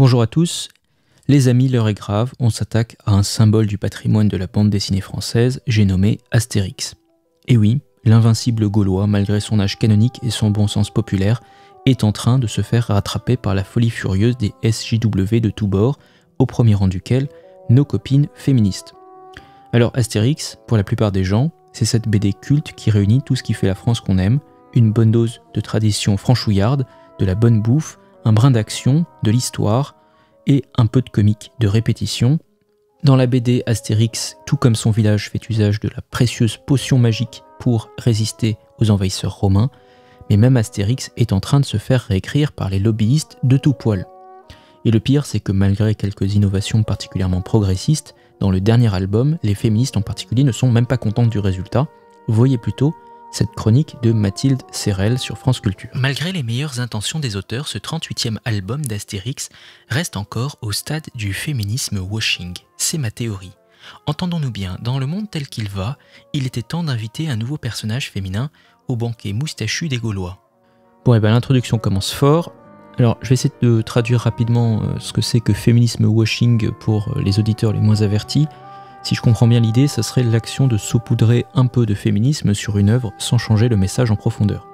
Bonjour à tous, les amis, l'heure est grave, on s'attaque à un symbole du patrimoine de la bande dessinée française, j'ai nommé Astérix. Et oui, l'invincible Gaulois, malgré son âge canonique et son bon sens populaire, est en train de se faire rattraper par la folie furieuse des SJW de tous bords, au premier rang duquel nos copines féministes. Alors Astérix, pour la plupart des gens, c'est cette BD culte qui réunit tout ce qui fait la France qu'on aime, une bonne dose de tradition franchouillarde, de la bonne bouffe, un brin d'action, de l'histoire et un peu de comique de répétition. Dans la BD, Astérix, tout comme son village, fait usage de la précieuse potion magique pour résister aux envahisseurs romains, mais même Astérix est en train de se faire réécrire par les lobbyistes de tout poil. Et le pire, c'est que malgré quelques innovations particulièrement progressistes, dans le dernier album, les féministes en particulier ne sont même pas contentes du résultat. Voyez plutôt cette chronique de Mathilde Serrel sur France Culture. Malgré les meilleures intentions des auteurs, ce 38e album d'Astérix reste encore au stade du féminisme washing. C'est ma théorie. Entendons-nous bien, dans le monde tel qu'il va, il était temps d'inviter un nouveau personnage féminin au banquet moustachu des Gaulois. Bon, et ben l'introduction commence fort. Alors, je vais essayer de traduire rapidement ce que c'est que féminisme washing pour les auditeurs les moins avertis. Si je comprends bien l'idée, ça serait l'action de saupoudrer un peu de féminisme sur une œuvre sans changer le message en profondeur.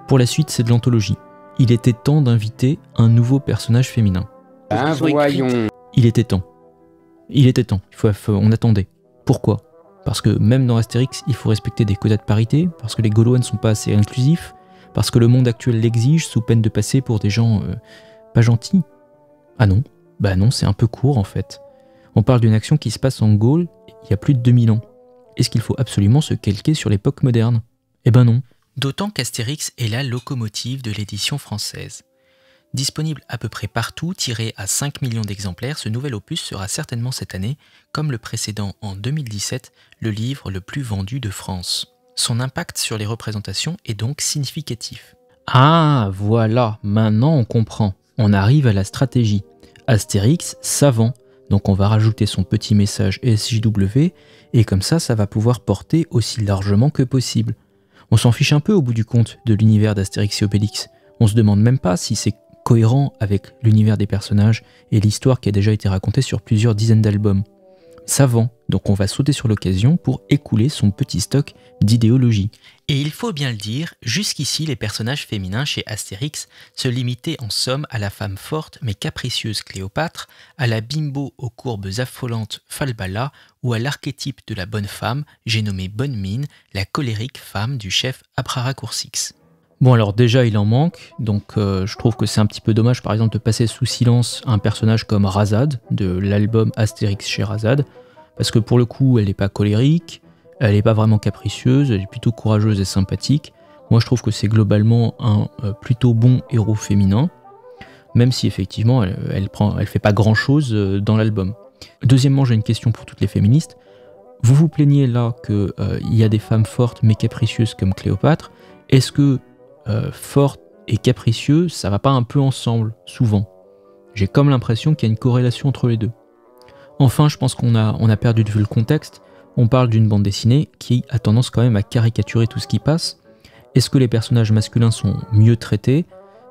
Pour la suite, c'est de l'anthologie. Il était temps d'inviter un nouveau personnage féminin. Ah, voyons. Il était temps. Il était temps. On attendait. Pourquoi ? Parce que même dans Astérix, il faut respecter des quotas de parité, parce que les Gaulois ne sont pas assez inclusifs, parce que le monde actuel l'exige sous peine de passer pour des gens pas gentils. Ah non, bah non, c'est un peu court en fait. On parle d'une action qui se passe en Gaule il y a plus de 2000 ans. Est-ce qu'il faut absolument se calquer sur l'époque moderne ? Eh ben non. D'autant qu'Astérix est la locomotive de l'édition française. Disponible à peu près partout, tiré à 5 millions d'exemplaires, ce nouvel opus sera certainement cette année, comme le précédent en 2017, le livre le plus vendu de France. Son impact sur les représentations est donc significatif. Ah, voilà, maintenant on comprend. On arrive à la stratégie. Astérix, savant. Donc on va rajouter son petit message SJW, et comme ça va pouvoir porter aussi largement que possible. On s'en fiche un peu au bout du compte de l'univers d'Astérix et Obélix. On se demande même pas si c'est cohérent avec l'univers des personnages et l'histoire qui a déjà été racontée sur plusieurs dizaines d'albums. Savant, donc on va sauter sur l'occasion pour écouler son petit stock d'idéologie. Et il faut bien le dire, jusqu'ici les personnages féminins chez Astérix se limitaient en somme à la femme forte mais capricieuse Cléopâtre, à la bimbo aux courbes affolantes Falbala ou à l'archétype de la bonne femme, j'ai nommé Bonne Mine, la colérique femme du chef Abraracourcix. Bon alors déjà il en manque, donc je trouve que c'est un petit peu dommage par exemple de passer sous silence un personnage comme Razad, de l'album Astérix chez Razad, parce que pour le coup elle n'est pas colérique, elle n'est pas vraiment capricieuse, elle est plutôt courageuse et sympathique. Moi je trouve que c'est globalement un plutôt bon héros féminin, même si effectivement elle fait pas grand chose dans l'album. Deuxièmement, j'ai une question pour toutes les féministes. Vous vous plaignez là qu'il y a des femmes fortes mais capricieuses comme Cléopâtre. Est-ce que forte et capricieux, ça va pas un peu ensemble, souvent. J'ai comme l'impression qu'il y a une corrélation entre les deux. Enfin, je pense qu'on a perdu de vue le contexte. On parle d'une bande dessinée qui a tendance quand même à caricaturer tout ce qui passe. Est-ce que les personnages masculins sont mieux traités ?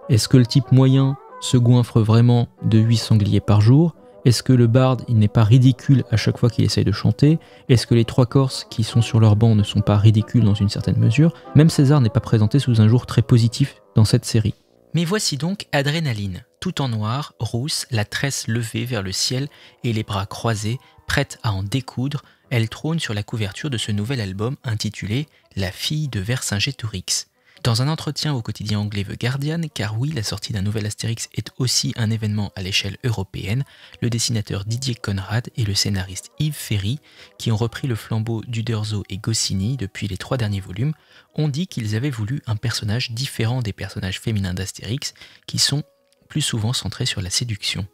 Est-ce que le type moyen se goinfre vraiment de 8 sangliers par jour ? Est-ce que le barde, il n'est pas ridicule à chaque fois qu'il essaye de chanter ? Est-ce que les trois Corses qui sont sur leur banc ne sont pas ridicules dans une certaine mesure ? Même César n'est pas présenté sous un jour très positif dans cette série. Mais voici donc Adrénaline, tout en noir, rousse, la tresse levée vers le ciel et les bras croisés, prête à en découdre, elle trône sur la couverture de ce nouvel album intitulé « La fille de Vercingétorix ». Dans un entretien au quotidien anglais The Guardian, car oui, la sortie d'un nouvel Astérix est aussi un événement à l'échelle européenne, le dessinateur Didier Conrad et le scénariste Yves Ferry, qui ont repris le flambeau d'Uderzo et Goscinny depuis les 3 derniers volumes, ont dit qu'ils avaient voulu un personnage différent des personnages féminins d'Astérix, qui sont plus souvent centrés sur la séduction.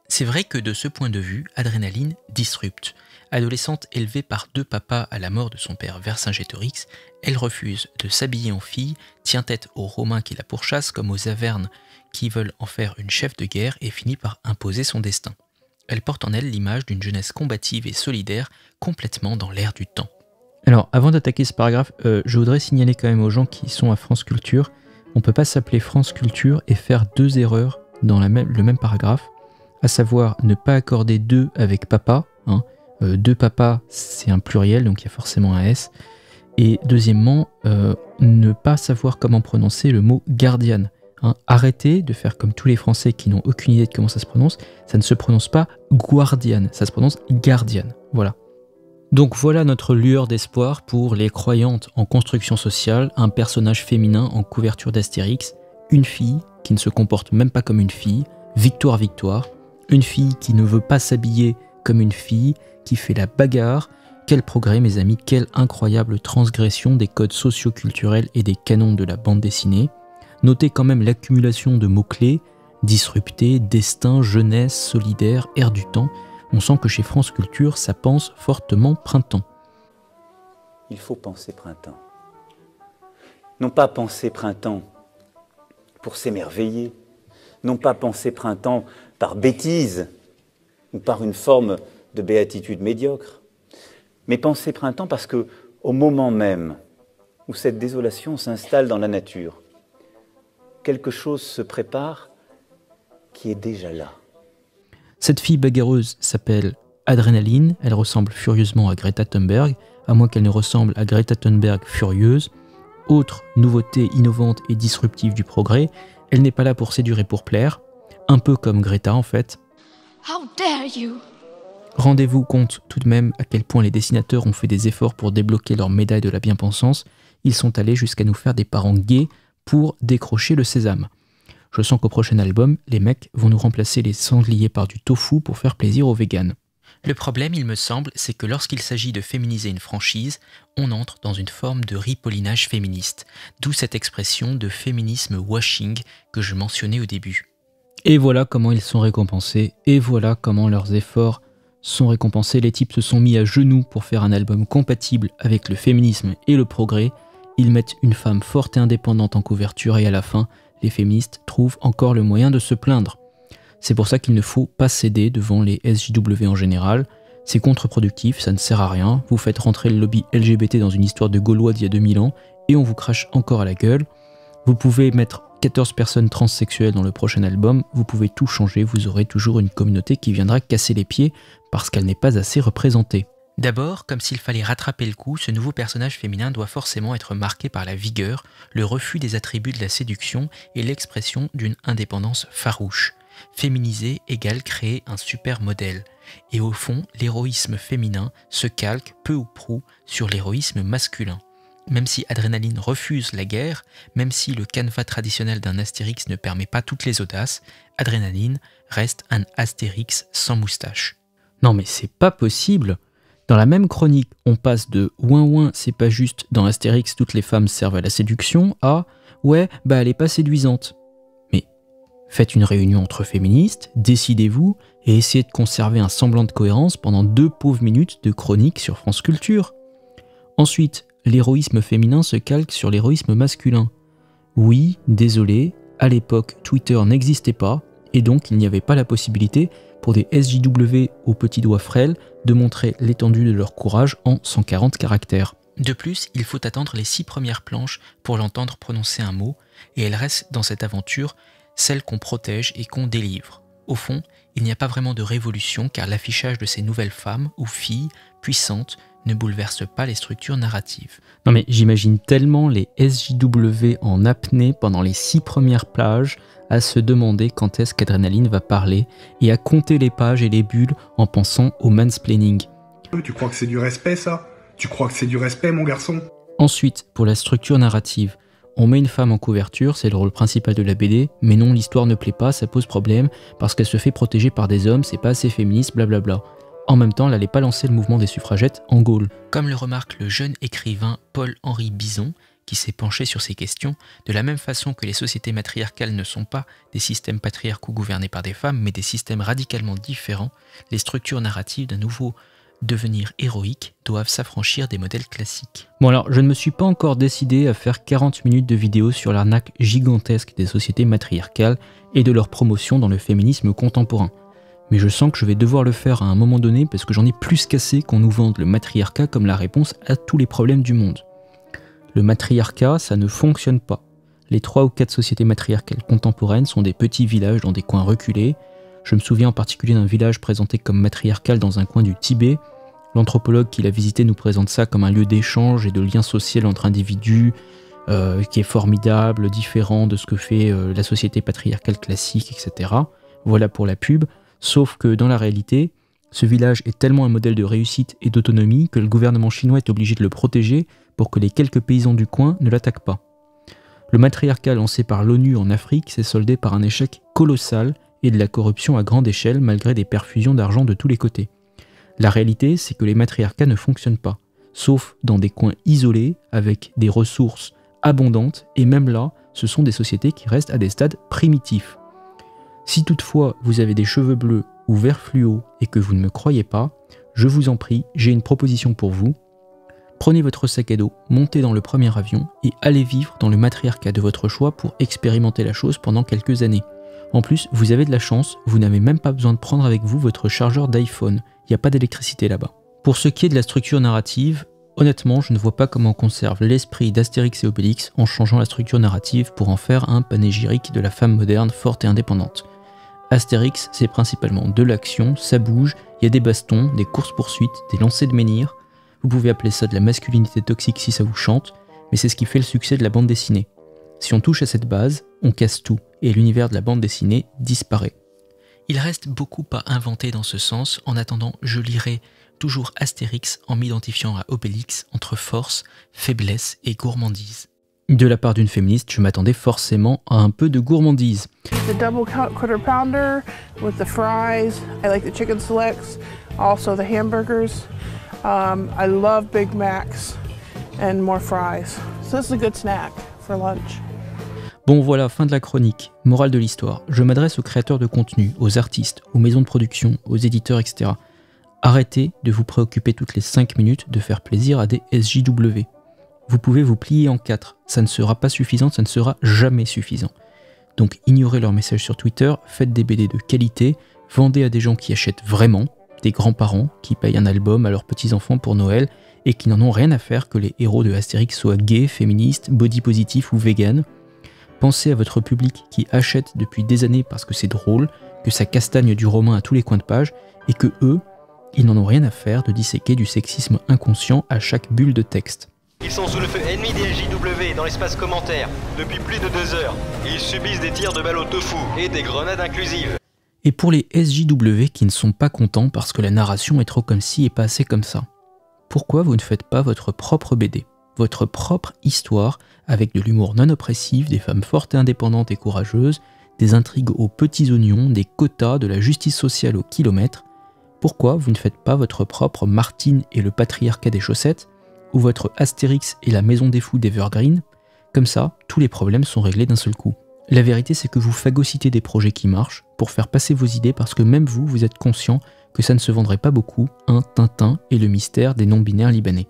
C'est vrai que de ce point de vue, Adrénaline disrupte. Adolescente élevée par 2 papas à la mort de son père Vercingétorix, elle refuse de s'habiller en fille, tient tête aux Romains qui la pourchassent comme aux Avernes qui veulent en faire une chef de guerre et finit par imposer son destin. Elle porte en elle l'image d'une jeunesse combative et solidaire, complètement dans l'air du temps. Alors, avant d'attaquer ce paragraphe, je voudrais signaler quand même aux gens qui sont à France Culture, on peut pas s'appeler France Culture et faire 2 erreurs dans le même paragraphe, à savoir ne pas accorder deux avec papa. Deux papas, c'est un pluriel, donc il y a forcément un S. Et deuxièmement, ne pas savoir comment prononcer le mot guardian. Arrêtez de faire comme tous les Français qui n'ont aucune idée de comment ça se prononce. Ça ne se prononce pas guardian, ça se prononce guardian. Voilà. Donc voilà notre lueur d'espoir pour les croyantes en construction sociale, un personnage féminin en couverture d'Astérix, une fille qui ne se comporte même pas comme une fille, Victoire, une fille qui ne veut pas s'habiller comme une fille, qui fait la bagarre. Quel progrès mes amis, quelle incroyable transgression des codes socio-culturels et des canons de la bande dessinée. Notez quand même l'accumulation de mots-clés, disrupté, destin, jeunesse, solidaire, air du temps. On sent que chez France Culture, ça pense fortement printemps. Il faut penser printemps. Non pas penser printemps pour s'émerveiller, non pas penser printemps par bêtise ou par une forme de béatitude médiocre, mais penser printemps parce que, au moment même où cette désolation s'installe dans la nature, quelque chose se prépare qui est déjà là. Cette fille bagarreuse s'appelle Adrénaline, elle ressemble furieusement à Greta Thunberg, à moins qu'elle ne ressemble à Greta Thunberg furieuse. Autre nouveauté innovante et disruptive du progrès, elle n'est pas là pour séduire et pour plaire, un peu comme Greta en fait. How dare you! Rendez-vous compte tout de même à quel point les dessinateurs ont fait des efforts pour débloquer leur médaille de la bien-pensance. Ils sont allés jusqu'à nous faire des parents gays pour décrocher le sésame. Je sens qu'au prochain album, les mecs vont nous remplacer les sangliers par du tofu pour faire plaisir aux véganes. Le problème, il me semble, c'est que lorsqu'il s'agit de féminiser une franchise, on entre dans une forme de ripollinage féministe, d'où cette expression de féminisme washing que je mentionnais au début. Et voilà comment ils sont récompensés, et voilà comment leurs efforts sont récompensés. Les types se sont mis à genoux pour faire un album compatible avec le féminisme et le progrès. Ils mettent une femme forte et indépendante en couverture et à la fin, les féministes trouvent encore le moyen de se plaindre. C'est pour ça qu'il ne faut pas céder devant les SJW en général. C'est contre-productif, ça ne sert à rien. Vous faites rentrer le lobby LGBT dans une histoire de Gaulois d'il y a 2000 ans et on vous crache encore à la gueule. Vous pouvez mettre 14 personnes transsexuelles dans le prochain album, vous pouvez tout changer, vous aurez toujours une communauté qui viendra casser les pieds parce qu'elle n'est pas assez représentée. D'abord, comme s'il fallait rattraper le coup, ce nouveau personnage féminin doit forcément être marqué par la vigueur, le refus des attributs de la séduction et l'expression d'une indépendance farouche. Féminiser égale créer un super modèle. Et au fond, l'héroïsme féminin se calque peu ou prou sur l'héroïsme masculin. Même si Adrénaline refuse la guerre, même si le canevas traditionnel d'un Astérix ne permet pas toutes les audaces, Adrénaline reste un Astérix sans moustache. Non mais c'est pas possible. Dans la même chronique, on passe de « ouin ouin, c'est pas juste, dans Astérix toutes les femmes servent à la séduction » à « ouais, bah elle est pas séduisante ». Mais faites une réunion entre féministes, décidez-vous et essayez de conserver un semblant de cohérence pendant 2 pauvres minutes de chronique sur France Culture. Ensuite, l'héroïsme féminin se calque sur l'héroïsme masculin. Oui, désolé, à l'époque, Twitter n'existait pas, et donc il n'y avait pas la possibilité pour des SJW aux petits doigts frêles de montrer l'étendue de leur courage en 140 caractères. De plus, il faut attendre les 6 premières planches pour l'entendre prononcer un mot, et elle reste dans cette aventure celle qu'on protège et qu'on délivre. Au fond, il n'y a pas vraiment de révolution car l'affichage de ces nouvelles femmes ou filles puissantes ne bouleverse pas les structures narratives. Non mais j'imagine tellement les SJW en apnée pendant les 6 premières pages à se demander quand est-ce qu'Adrénaline va parler et à compter les pages et les bulles en pensant au mansplaining. Tu crois que c'est du respect ça? Tu crois que c'est du respect mon garçon? Ensuite, pour la structure narrative, on met une femme en couverture, c'est le rôle principal de la BD, mais non, l'histoire ne plaît pas, ça pose problème, parce qu'elle se fait protéger par des hommes, c'est pas assez féministe, blablabla. En même temps, elle n'allait pas lancer le mouvement des suffragettes en Gaule. Comme le remarque le jeune écrivain Paul-Henri Bison, qui s'est penché sur ces questions, de la même façon que les sociétés matriarcales ne sont pas des systèmes patriarcaux gouvernés par des femmes, mais des systèmes radicalement différents, les structures narratives d'un nouveau devenir héroïque doivent s'affranchir des modèles classiques. Bon alors, je ne me suis pas encore décidé à faire 40 minutes de vidéo sur l'arnaque gigantesque des sociétés matriarcales et de leur promotion dans le féminisme contemporain. Mais je sens que je vais devoir le faire à un moment donné parce que j'en ai plus qu'assez qu'on nous vende le matriarcat comme la réponse à tous les problèmes du monde. Le matriarcat, ça ne fonctionne pas. les 3 ou 4 sociétés matriarcales contemporaines sont des petits villages dans des coins reculés. Je me souviens en particulier d'un village présenté comme matriarcal dans un coin du Tibet. L'anthropologue qui l'a visité nous présente ça comme un lieu d'échange et de lien social entre individus, qui est formidable, différent de ce que fait la société patriarcale classique, etc. Voilà pour la pub, sauf que dans la réalité, ce village est tellement un modèle de réussite et d'autonomie que le gouvernement chinois est obligé de le protéger pour que les quelques paysans du coin ne l'attaquent pas. Le matriarcat lancé par l'ONU en Afrique s'est soldé par un échec colossal et de la corruption à grande échelle malgré des perfusions d'argent de tous les côtés. La réalité, c'est que les matriarcats ne fonctionnent pas, sauf dans des coins isolés avec des ressources abondantes, et même là, ce sont des sociétés qui restent à des stades primitifs. Si toutefois vous avez des cheveux bleus ou vert fluo et que vous ne me croyez pas, je vous en prie, j'ai une proposition pour vous. Prenez votre sac à dos, montez dans le premier avion et allez vivre dans le matriarcat de votre choix pour expérimenter la chose pendant quelques années. En plus, vous avez de la chance, vous n'avez même pas besoin de prendre avec vous votre chargeur d'iPhone, il n'y a pas d'électricité là-bas. Pour ce qui est de la structure narrative, honnêtement, je ne vois pas comment on conserve l'esprit d'Astérix et Obélix en changeant la structure narrative pour en faire un panégyrique de la femme moderne forte et indépendante. Astérix, c'est principalement de l'action, ça bouge, il y a des bastons, des courses-poursuites, des lancers de menhirs. Vous pouvez appeler ça de la masculinité toxique si ça vous chante, mais c'est ce qui fait le succès de la bande dessinée. Si on touche à cette base, on casse tout, et l'univers de la bande dessinée disparaît. Il reste beaucoup à inventer dans ce sens. En attendant, je lirai toujours Astérix en m'identifiant à Obélix entre force, faiblesse et gourmandise. De la part d'une féministe, je m'attendais forcément à un peu de gourmandise. The double quarter pounder with the fries. I like the chicken selects, also the hamburgers. I love Big Macs and more fries. So this is a good snack for lunch. Bon voilà, fin de la chronique. Morale de l'histoire. Je m'adresse aux créateurs de contenu, aux artistes, aux maisons de production, aux éditeurs, etc. Arrêtez de vous préoccuper toutes les 5 minutes de faire plaisir à des SJW. Vous pouvez vous plier en 4. Ça ne sera pas suffisant, ça ne sera jamais suffisant. Donc ignorez leurs messages sur Twitter, faites des BD de qualité, vendez à des gens qui achètent vraiment, des grands-parents qui payent un album à leurs petits-enfants pour Noël et qui n'en ont rien à faire que les héros de Astérix soient gays, féministes, body positifs ou véganes. Pensez à votre public qui achète depuis des années parce que c'est drôle, que ça castagne du romain à tous les coins de page, et que eux, ils n'en ont rien à faire de disséquer du sexisme inconscient à chaque bulle de texte. Ils sont sous le feu ennemi des SJW dans l'espace commentaire depuis plus de 2 heures. Ils subissent des tirs de balles au tofu et des grenades inclusives. Et pour les SJW qui ne sont pas contents parce que la narration est trop comme ci et pas assez comme ça, pourquoi vous ne faites pas votre propre BD, votre propre histoire, avec de l'humour non oppressif, des femmes fortes et indépendantes et courageuses, des intrigues aux petits oignons, des quotas, de la justice sociale au kilomètre? Pourquoi vous ne faites pas votre propre Martine et le patriarcat des chaussettes, ou votre Astérix et la maison des fous d'Evergreen? Comme ça, tous les problèmes sont réglés d'un seul coup. La vérité, c'est que vous phagocytez des projets qui marchent pour faire passer vos idées parce que même vous êtes conscient que ça ne se vendrait pas beaucoup, un Tintin et le mystère des non-binaires libanais.